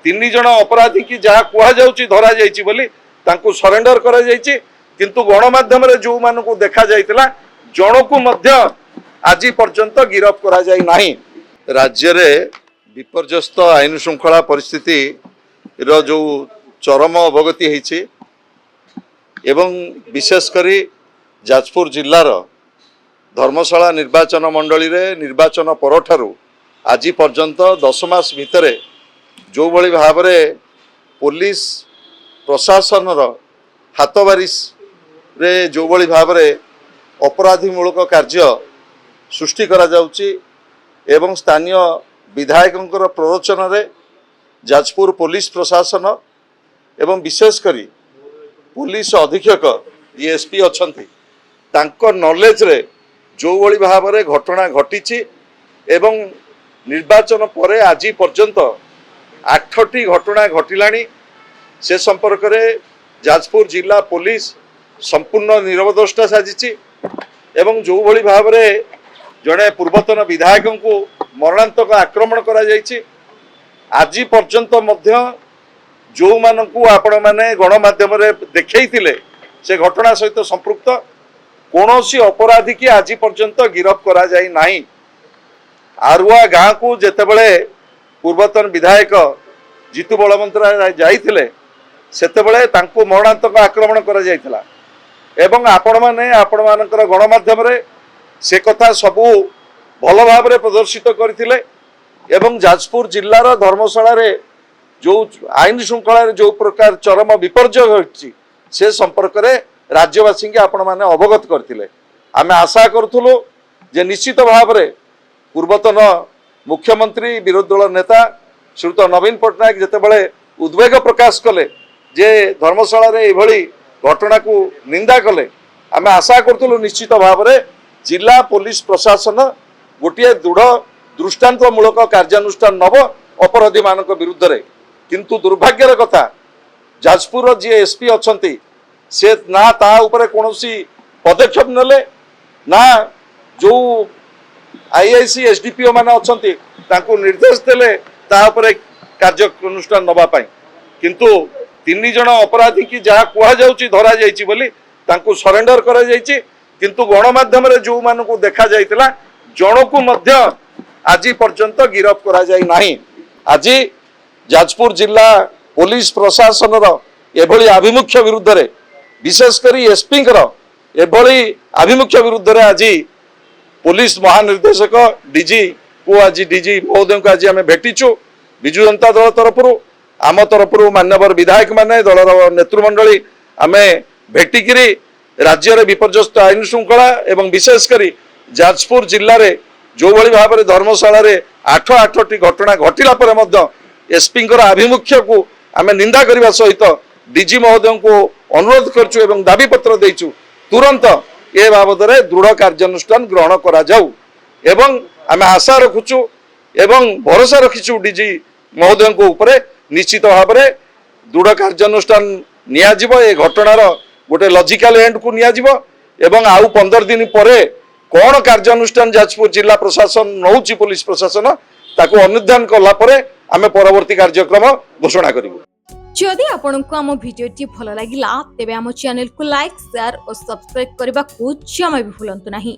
तीन जन अपराधी की जहाँ कहुच्छी धरा जाइए सरेंडर करा जाइए किंतु गणमाध्यम जो मान को देखा जाइतिला जन को मध्य आज पर्यंत गिरफ करा जाई नाही। राज्य रे विपर्यस्त आईन श्रृंखला परिस्थिति रो जो चरम अवगति होइछि एवं विशेषकर जाजपुर जिलार धर्मशाला निर्वाचन मंडली रे निर्वाचन परठारु आज पर्यंत 10 मास भितर जो भली भाव में पुलिस प्रशासन हाथबारिश रे जो भली भाव में अपराधीमूलक कार्य सृष्टि करा जाउची एवं स्थानीय विधायकों प्ररोचन रे जाजपुर पुलिस प्रशासन एवं विशेषकर पुलिस अधीक्षक एसपी अच्छी तांको नॉलेज रे जो भली भाव में घटना घटी एवं निर्वाचन पर आज पर्यंत 8टी घटना घटिलानी से संपर्क में जाजपुर जिला पुलिस संपूर्ण निरवदोष्टा साजिची एवं जो भली भाव में जड़े पूर्वतन विधायक को मरणांतक आक्रमण करा जायछि आज पर्यंत मध्य जो मानकु आपण माने गणमाध्यम रे देखैतिले से घटना सहित संपृक्त कौनसी अपराधी की आज पर्यंत गिरफ करा जाई नाही। आरुआ गाँ को जेतेबेले पूर्वतन विधायक जीतू बलवंतरा जाइतिले सेतेबेले तांको मरणांतक आक्रमण करा जाइतिला एवं आपण मानकर गणमाध्यम रे से कथा सबू भल भाव में प्रदर्शित करथिले एवं जाजपुर जिलार धर्मशाला रे जो आईन श्रृंखला जो प्रकार चरम विपर्य घटी से संपर्क में राज्यवासी के आपण माने अवगत करथिले। आमे आशा करूथुलु जे निश्चित भाव में पूर्वतन मुख्यमंत्री विरोधी दल नेता श्रीयुत नवीन पट्टनायक जेतेबेले उद्वेग प्रकाश कले जे धर्मशाला रे एभली घटना को निंदा कले आमे आशा करूथुलु निश्चित भाव में जिला पुलिस प्रशासन गोटे दृढ़ दृष्टांतमूलक कार्यानुष्ठान नव अपराधी मान विरुद्ध रे किंतु दुर्भाग्यर कथा जाजपुर जी एसपी अच्छी से ना ता उपरे कौनसी पदक्षेप नेले ना जो आईआईसी एसडीपीओ माने अच्छी तांको निर्देश देले ता उपरे कार्यानुष्ठान नवा पाई किंतु 3 जन अपराधी की जहाँ कहुच्छी धरा जाइए बोली तांको सरेंडर करा जाइए किंतु गणमाध्यम जो मान को देखा जाइतिला जन को मध्य आज पर्यंत गिरफ करा जाई नाही। आज जाजपुर जिला पुलिस प्रशासन एभली आभिमुख्य विरुद्ध रे विशेषकर एसपी एभली आभिमुख्य विरुद्ध रे आज पुलिस महानिर्देशक डीजी को आज डीजी महोदय को आज आम भेटीचु विजु जनता दल तरफ आम तरफ मान्यवर विधायक माने दलर नेतृमंडली आम भेटिकी राज्य रे विपर्यस्त आईन श्रृंखला एवं विशेषकर जाजपुर जिले में जो भली भाव में धर्मशाला रे 8टी घटना घटिला पर मध्य एसपी आभिमुख्य को आम निंदा करने सहित डीजी महोदय को अनुरोध करचु एवं दाबी पत्र देचु तुरंत ए बाबद रे दृढ़ कार्यानुष्ठान ग्रहण करा जाऊ एवं आम आशा रखुचु एवं भरोसा रखीचु डीजी महोदय को ऊपर निश्चित भाव में दृढ़ कार्यानुष्ठान निया जिवो ए घटनार गोटे लॉजिकल एंड को निया जिवो एवं आउ 15 दिन परे कौन कार्यानुष्ठान जाजपुर जिला प्रशासन नौची पुलिस प्रशासन ताको अनुधान कला परे आमे परवर्ती कार्यक्रम घोषणा करिवु। जदि आपनको आम भिडियोटी भल लागिला तेबे आम चैनल को लाइक शेयर और सब्सक्राइब करबा को जमा भी भूलंतु नहीं।